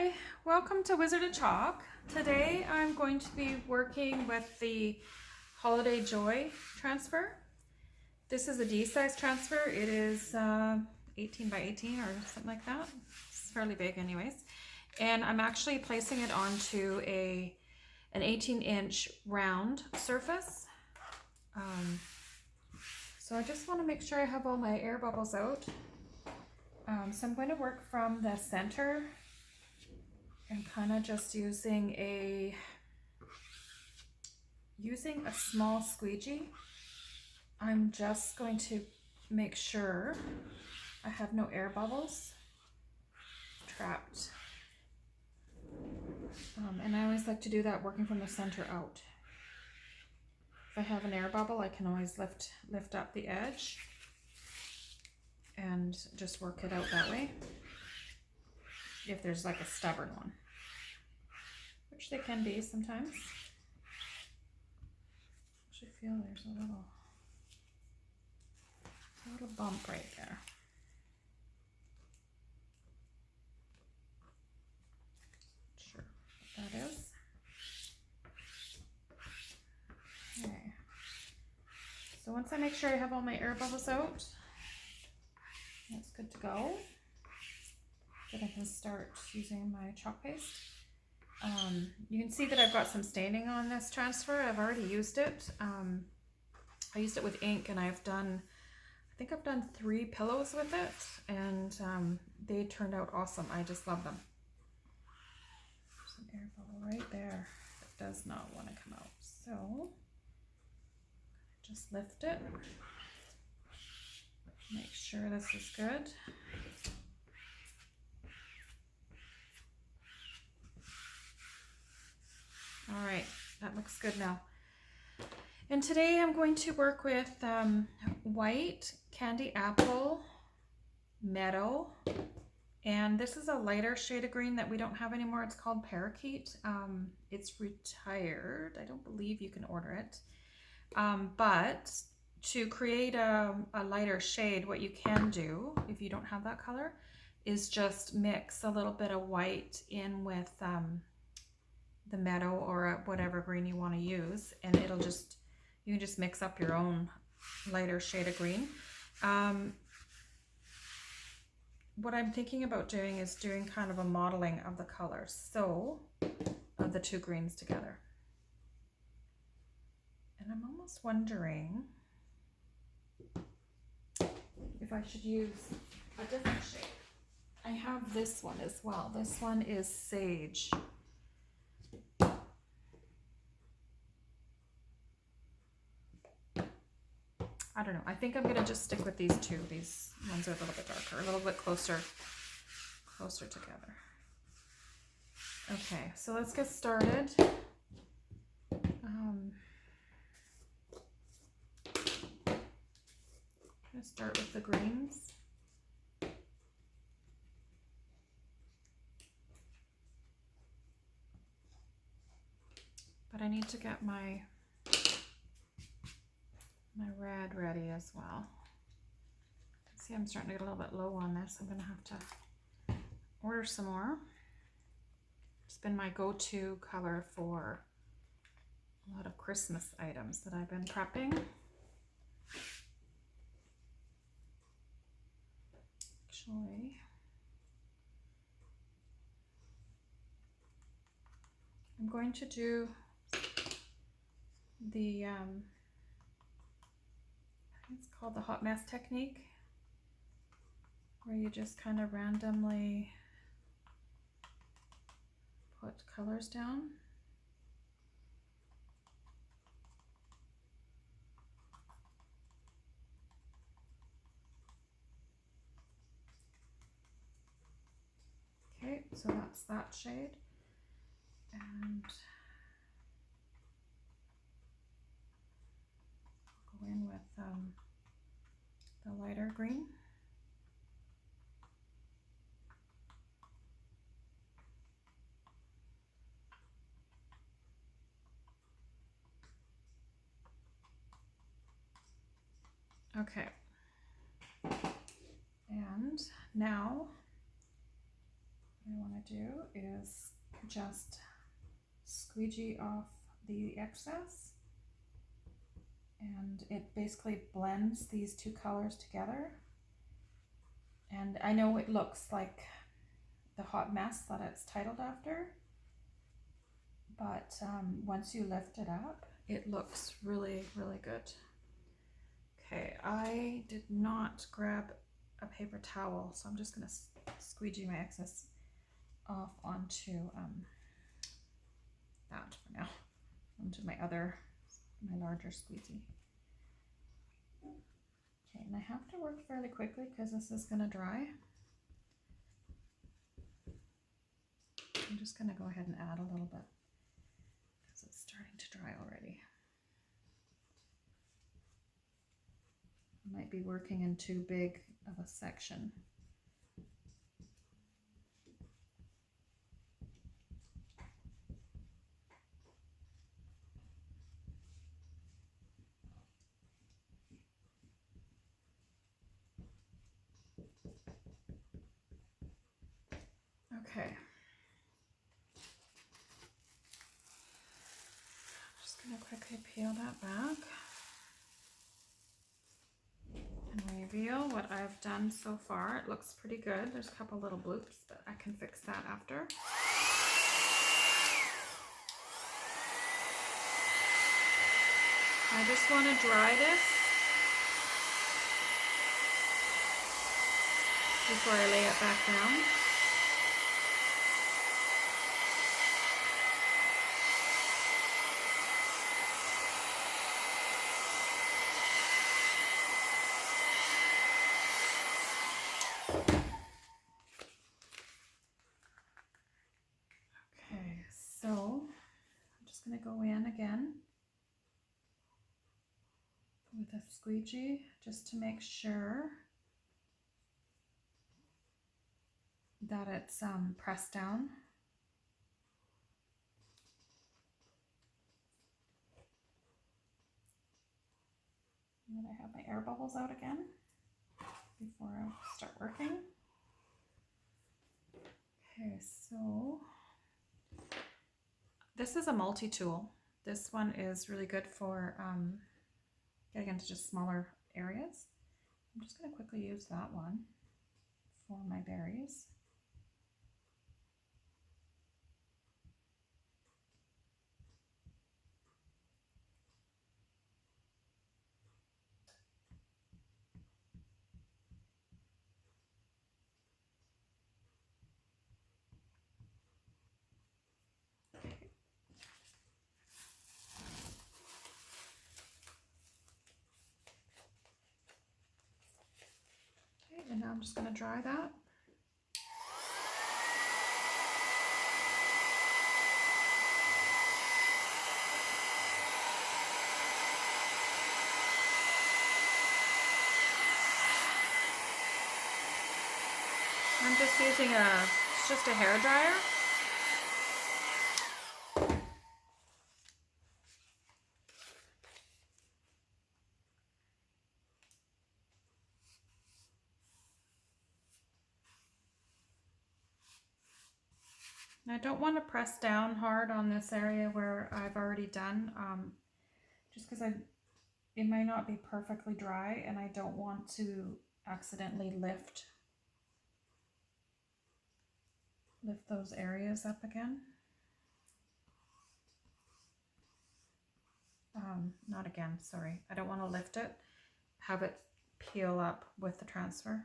Hi, welcome to Wizard of Chalk. Today I'm going to be working with the Holiday Joy transfer. This is a D-size transfer. It is 18 by 18 or something like that. It's fairly big anyways. And I'm actually placing it onto an 18-inch round surface. So I just want to make sure I have all my air bubbles out. So I'm going to work from the center and kind of just using a small squeegee. I'm just going to make sure I have no air bubbles trapped. And I always like to do that working from the center out. If I have an air bubble, I can always lift up the edge and just work it out that way. If there's like a stubborn one, which they can be sometimes. I feel there's a little bump right there. Sure what that is. Okay. So once I make sure I have all my air bubbles out, that's good to go. Then I can start using my chalk paste. You can see that I've got some staining on this transfer. I've already used it. I used it with ink, and I think I've done 3 pillows with it, and they turned out awesome. I just love them. There's an air bubble right there that does not want to come out. So just lift it. Make sure this is good. All right, that looks good now. And today I'm going to work with white, candy apple, meadow, and this is a lighter shade of green that we don't have anymore. It's called Parakeet. It's retired. I don't believe you can order it. But to create a lighter shade, what you can do, if you don't have that color, is just mix a little bit of white in with the meadow or whatever green you want to use, and you can just mix up your own lighter shade of green. What I'm thinking about doing is doing kind of a modeling of the colors, so of the 2 greens together. And I'm almost wondering if I should use a different shade. I have this one as well. This one is Sage. I don't know. I think I'm going to just stick with these 2. These ones are a little bit darker, a little bit closer together. Okay, so let's get started. I'm going to start with the greens. But I need to get my red ready as well. See, I'm starting to get a little bit low on this. I'm going to have to order some more. It's been my go-to color for a lot of Christmas items that I've been prepping. Actually, I'm going to do the I think it's called the hot mess technique, where you just kind of randomly put colors down. Okay, so that's that shade. And I'll go in with the lighter green. Okay. And now what I want to do is just squeegee off the excess, and it basically blends these two colors together. And I know it looks like the hot mess that it's titled after, but once you lift it up, it looks really, really good. Okay, I did not grab a paper towel, so I'm just gonna squeegee my excess off onto that for now, onto my larger squeegee. Okay, and I have to work fairly quickly because this is gonna dry. I'm just gonna go ahead and add a little bit because it's starting to dry already. I might be working in too big of a section. Okay. Just gonna quickly peel that back and reveal what I've done so far. It looks pretty good. There's a couple little bloops, but I can fix that after. I just want to dry this before I lay it back down. Okay, so I'm just going to go in again with a squeegee just to make sure that it's pressed down. And I have my air bubbles out again before I start working. Okay, so this is a multi-tool. This one is really good for getting into just smaller areas. I'm just going to quickly use that one for my berries. And now I'm just going to dry that. I'm just using just a hair dryer. And I don't want to press down hard on this area where I've already done, just because it might not be perfectly dry, and I don't want to accidentally lift those areas up again. Not again, sorry. I don't want to lift it, have it peel up with the transfer.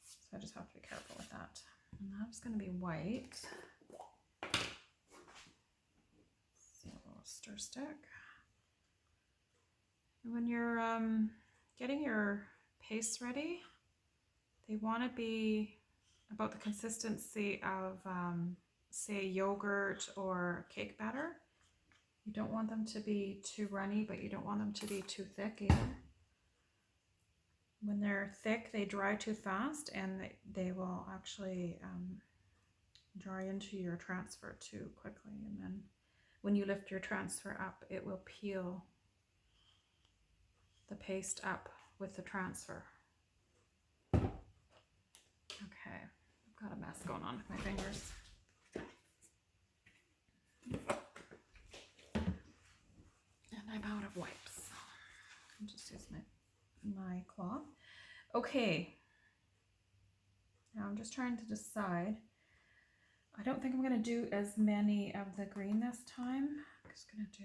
So I just have to be careful with that. And that's going to be white. So stir stick. And when you're getting your pastes ready, they want to be about the consistency of, say, yogurt or cake batter. You don't want them to be too runny, but you don't want them to be too thick either. When they're thick, they dry too fast, and they will actually dry into your transfer too quickly. And then when you lift your transfer up, it will peel the paste up with the transfer. Okay, I've got a mess going on with my fingers. And I'm out of wipes. I'll just use my cloth. Okay. Now I'm just trying to decide. I don't think I'm going to do as many of the green this time. I'm just going to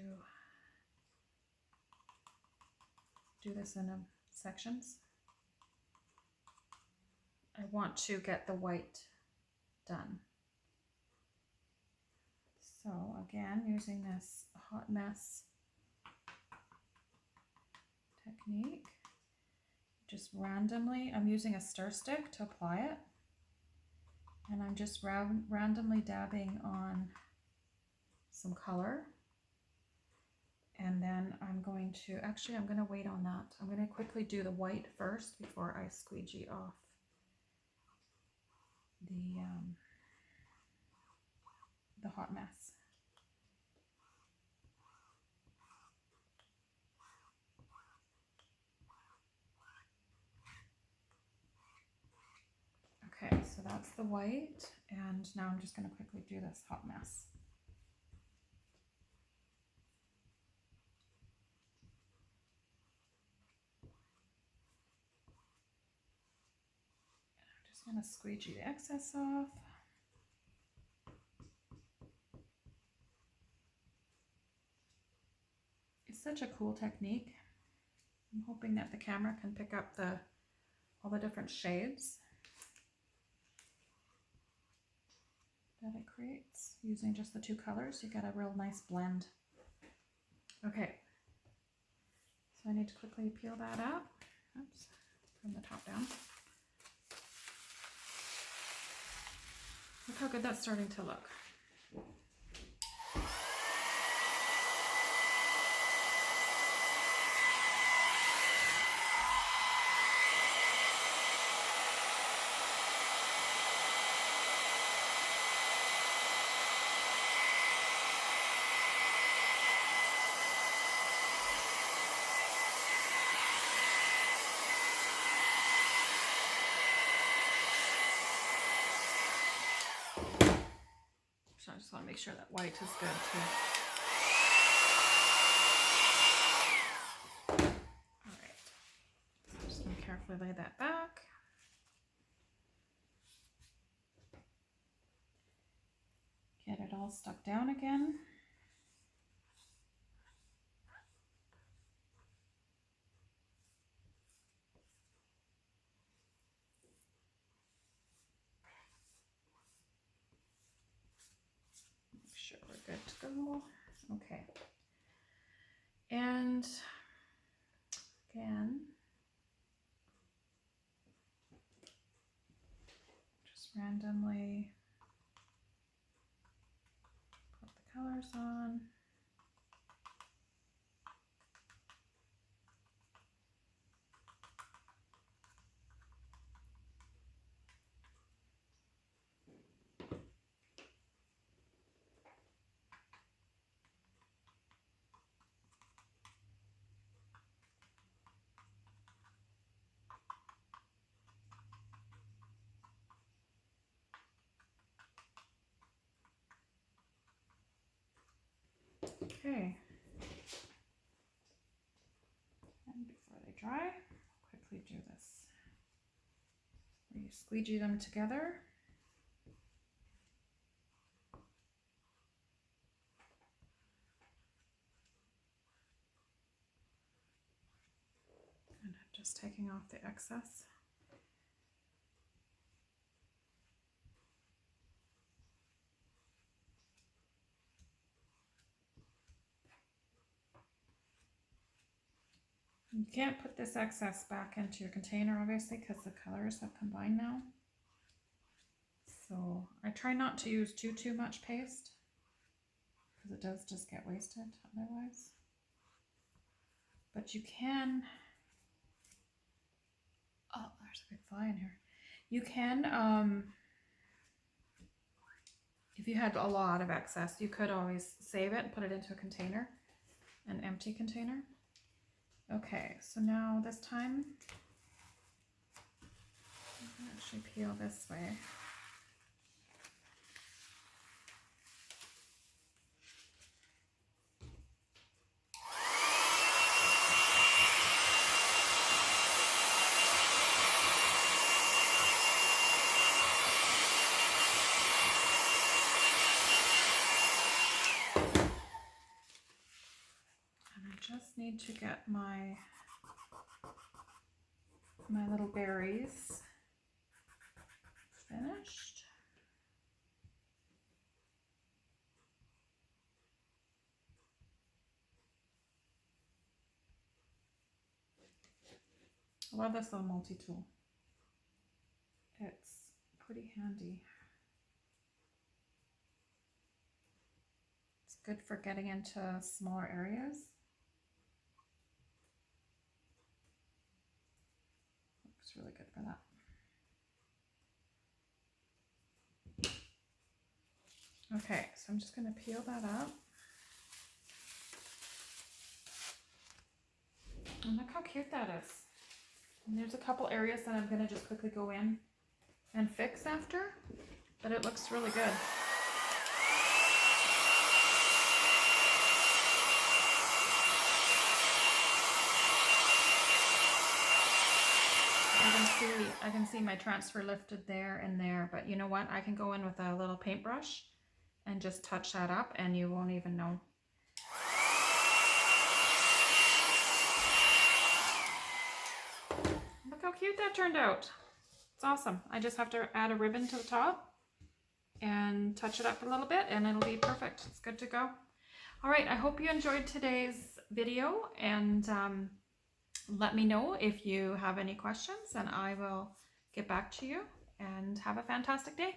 do this in sections. I want to get the white done. So again, using this hot mess technique, just randomly, I'm using a stir stick to apply it. And I'm just randomly dabbing on some color. And then I'm going to wait on that. I'm going to quickly do the white first before I squeegee off the hot mess. Okay, so that's the white, and now I'm just going to quickly do this hot mess. I'm just going to squeegee the excess off. It's such a cool technique. I'm hoping that the camera can pick up all the different shades that it creates. Using just the two colors, you get a real nice blend. Okay, so I need to quickly peel that up. Oops, from the top down. Look how good that's starting to look. So I just want to make sure that white is good too. All right, so I'm just going to carefully lay that back. Get it all stuck down again. Make sure we're good to go. Okay. And again, just randomly put the colors on. Okay. And before they dry, I'll quickly do this. Where you squeegee them together. And I'm just taking off the excess. You can't put this excess back into your container, obviously, because the colors have combined now. So I try not to use too much paste, because it does just get wasted otherwise. But you can, oh, there's a big fly in here. You can, if you had a lot of excess, you could always save it and put it into a container, an empty container. Okay, so now this time, I can actually peel this way. just need to get my little berries finished. I love this little multi-tool. It's pretty handy. It's good for getting into smaller areas. Looks really good for that. Okay, so I'm just going to peel that up. And look how cute that is. And there's a couple areas that I'm going to just quickly go in and fix after, but it looks really good. I can see my transfer lifted there and there, but you know what? I can go in with a little paintbrush and just touch that up and you won't even know. Look how cute that turned out. It's awesome. I just have to add a ribbon to the top and touch it up a little bit and it'll be perfect. It's good to go. All right, I hope you enjoyed today's video, and let me know if you have any questions and I will get back to you, and have a fantastic day.